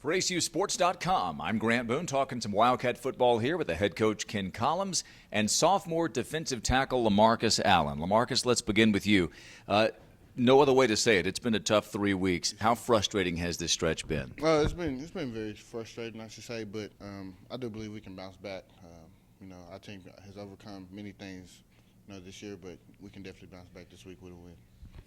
For ACUSports.com, I'm Grant Boone talking some Wildcat football here with the head coach Ken Collums and sophomore defensive tackle LaMarcus Allen. LaMarcus, let's begin with you. No other way to say it. It's been a tough 3 weeks. How frustrating has this stretch been? Well, it's been very frustrating, I should say, but I do believe we can bounce back. Our team has overcome many things, this year, but we can definitely bounce back this week with a win.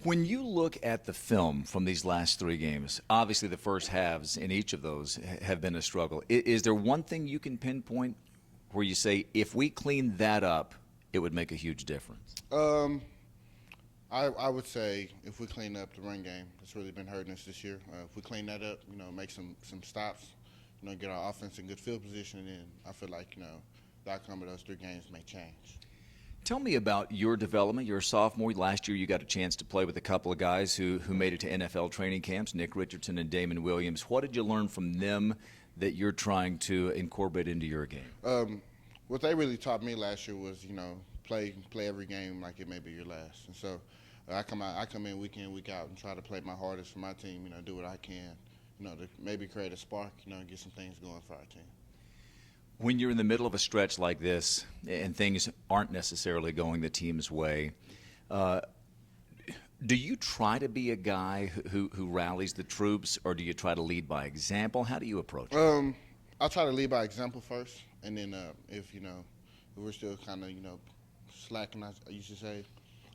When you look at the film from these last 3 games, obviously the first halves in each of those have been a struggle. Is there one thing you can pinpoint where you say, if we clean that up, it would make a huge difference? I would say if we clean up the run game, it's really been hurting us this year. If we clean that up, make some stops, get our offense in good field position, and I feel like, the outcome of those 3 games may change. Tell me about your development. You're a sophomore. Last year you got a chance to play with a couple of guys who made it to NFL training camps, Nick Richardson and Damon Williams. What did you learn from them that you're trying to incorporate into your game? What they really taught me last year was, play every game like it may be your last. And so I come in week in, week out and try to play my hardest for my team, do what I can, to maybe create a spark, and get some things going for our team. When you're in the middle of a stretch like this and things aren't necessarily going the team's way, do you try to be a guy who rallies the troops, or do you try to lead by example? How do you approach it? I'll try to lead by example first, and then if we're still kind of slacking, I used to say,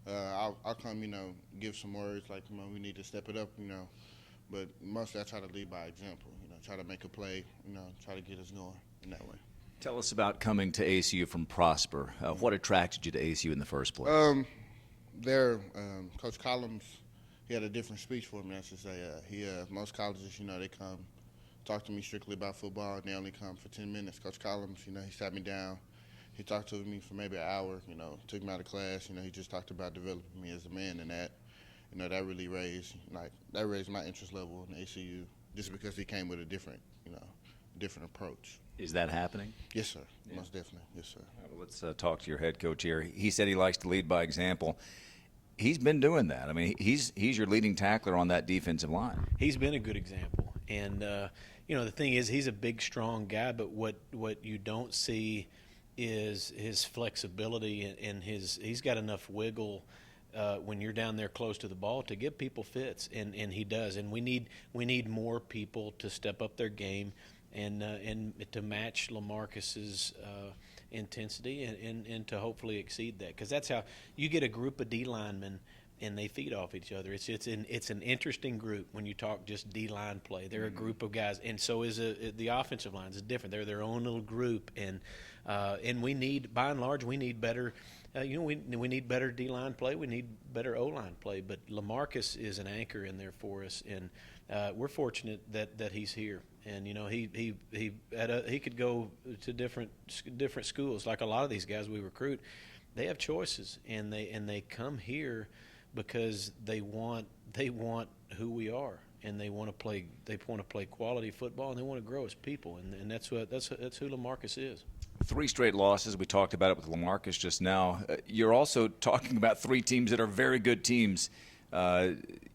I'll come give some words like we need to step it up, but mostly I try to lead by example, try to make a play, try to get us going in that way. Tell us about coming to ACU from Prosper. What attracted you to ACU in the first place? Coach Collums, he had a different speech for me, I should say. Most colleges, they come talk to me strictly about football, and they only come for 10 minutes. Coach Collums, he sat me down. He talked to me for maybe an hour, took me out of class. He just talked about developing me as a man, and that, that really raised my interest level in ACU, just because he came with a different approach. Is that happening? Yes, sir. Yeah. Most definitely. Yes, sir. Well, let's talk to your head coach here. He said he likes to lead by example. He's been doing that. I mean, he's your leading tackler on that defensive line. He's been a good example. And, the thing is, he's a big, strong guy, but what you don't see is his flexibility and he's got enough wiggle when you're down there close to the ball to give people fits, and he does. And we need more people to step up their game and to match LaMarcus's intensity and to hopefully exceed that, because that's how you get a group of D linemen and they feed off each other. It's an interesting group when you talk just D-line play. They're a group of guys, and so is the offensive line is different. They're their own little group, and we need, by and large, we need better. We need better D-line play. We need better O-line play. But LaMarcus is an anchor in there for us, and we're fortunate that he's here. And he could go to different schools. Like a lot of these guys we recruit, they have choices, and they come here because they want who we are, and they want to play quality football, and they want to grow as people, and that's who LaMarcus is. 3 straight losses. We talked about it with LaMarcus just now. You're also talking about 3 teams that are very good teams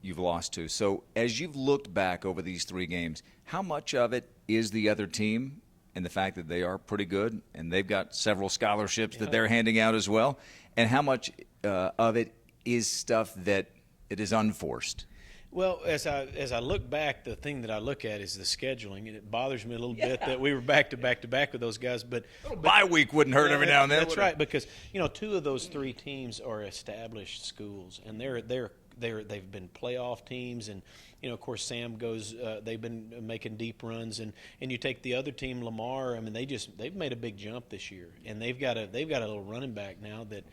you've lost to. So as you've looked back over these 3 games, how much of it is the other team and the fact that they are pretty good and they've got several scholarships that they're handing out as well, and how much of it is stuff that it is unforced? Well, as I look back, the thing that I look at is the scheduling, and it bothers me a little bit that we were back to back with those guys. But bye week wouldn't hurt every now and then. That's right, because 2 of those 3 teams are established schools, and they've been playoff teams, and of course Sam goes. They've been making deep runs, and you take the other team, Lamar. I mean, they've made a big jump this year, and they've got a little running back now that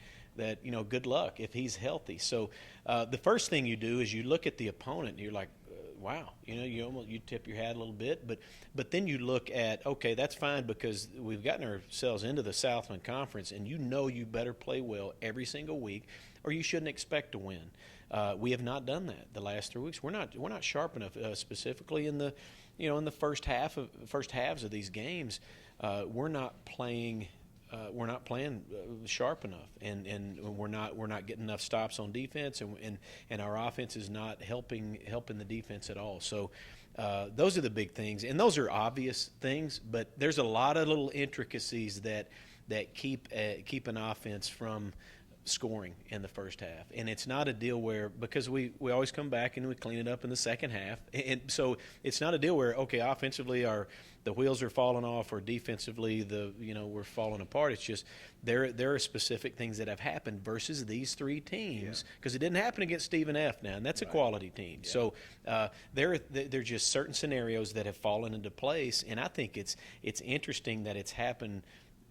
good luck if he's healthy. So the first thing you do is you look at the opponent and you're like, wow, you tip your hat a little bit, but then you look at, okay, that's fine, because we've gotten ourselves into the Southland Conference, and you better play well every single week, or you shouldn't expect to win. We have not done that the last 3 weeks. We're not sharp enough, specifically in the first halves of these games. We're not playing sharp enough, and we're not getting enough stops on defense, and our offense is not helping the defense at all. So Those are the big things, and those are obvious things. But there's a lot of little intricacies that keep an offense from scoring in the first half. And it's not a deal where, because we always come back and we clean it up in the second half. And so it's not a deal where, okay, offensively the wheels are falling off, or defensively we're falling apart. It's just there are specific things that have happened versus these three teams, because it didn't happen against Stephen F. now, and that's a quality team. Yeah. So there are just certain scenarios that have fallen into place, and I think it's interesting that it's happened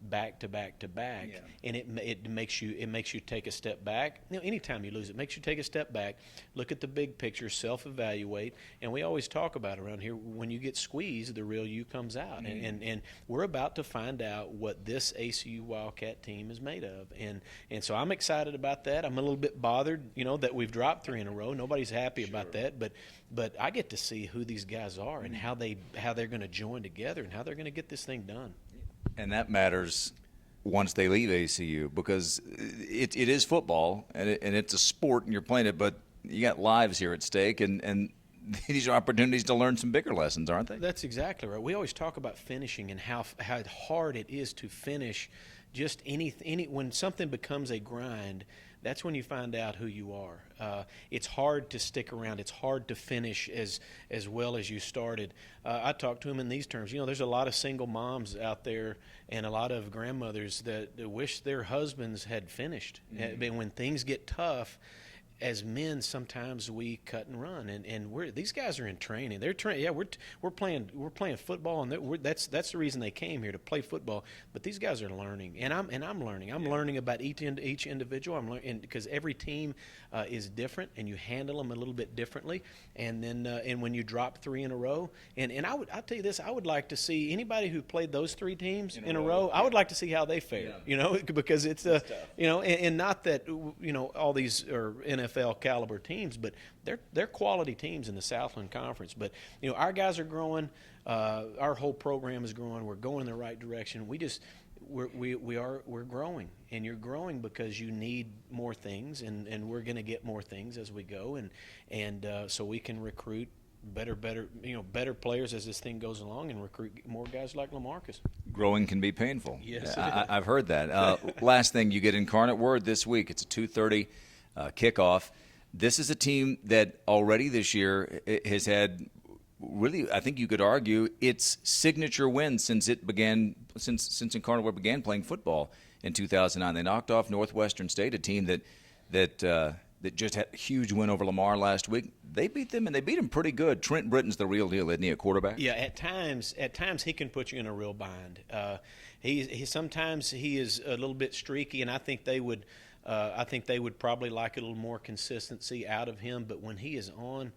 back to back to back, and it makes you take a step back. Anytime you lose, it makes you take a step back, look at the big picture, self-evaluate. And we always talk about around here, when you get squeezed, the real you comes out. Mm-hmm. And we're about to find out what this ACU Wildcat team is made of, and so I'm excited about that. I'm a little bit bothered, that we've dropped 3 in a row. Nobody's happy about that, but I get to see who these guys are and how they're going to join together and how they're going to get this thing done. And that matters once they leave ACU, because it is football and it's a sport and you're playing it, but you got lives here at stake, and these are opportunities to learn some bigger lessons, aren't they? That's exactly right. We always talk about finishing and how hard it is to finish just any when something becomes a grind. That's when you find out who you are. It's hard to stick around. It's hard to finish as well as you started. I talked to him in these terms. There's a lot of single moms out there and a lot of grandmothers that wish their husbands had finished. Mm-hmm. When things get tough, as men, sometimes we cut and run, and these guys are in training. They're training. Yeah, we're playing football, and that's the reason they came here, to play football. But these guys are learning, and I'm learning. I'm learning about each individual. I'm learning because every team is different, and you handle them a little bit differently. And then and when you drop 3 in a row, and I'll tell you this, I would like to see anybody who played those 3 teams in a row. I would like to see how they fare. Yeah. Because it's and not that all these are NFL caliber teams, but they're quality teams in the Southland Conference. But our guys are growing, our whole program is growing. We're going in the right direction. We're growing, and you're growing because you need more things, and we're going to get more things as we go, and so we can recruit better players as this thing goes along, and recruit more guys like LaMarcus. Growing can be painful. Yes, I've heard that. Last thing, you get Incarnate Word this week. It's a 2:30 kickoff. This is a team that already this year has had, really, I think you could argue, its signature win since Incarnate Word began playing football in 2009. They knocked off Northwestern State, a team that just had a huge win over Lamar last week. They beat them, and they beat them pretty good. Trent Britton's the real deal, isn't he, a quarterback? Yeah, at times he can put you in a real bind. He sometimes he is a little bit streaky, and I think they would probably like a little more consistency out of him. But when he is on,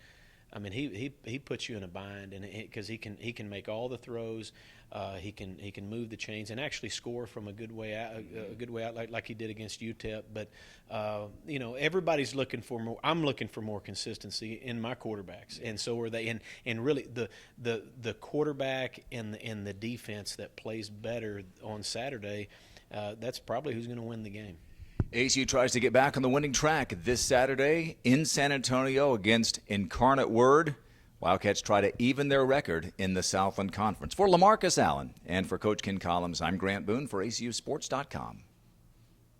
I mean, he puts you in a bind, and because he can make all the throws, he can move the chains and actually score from a good way out, like he did against UTEP. But everybody's looking for more. I'm looking for more consistency in my quarterbacks, and so are they. And really, the quarterback and the defense that plays better on Saturday, that's probably who's going to win the game. ACU tries to get back on the winning track this Saturday in San Antonio against Incarnate Word. Wildcats try to even their record in the Southland Conference. For LaMarcus Allen and for Coach Ken Collums, I'm Grant Boone for ACUSports.com.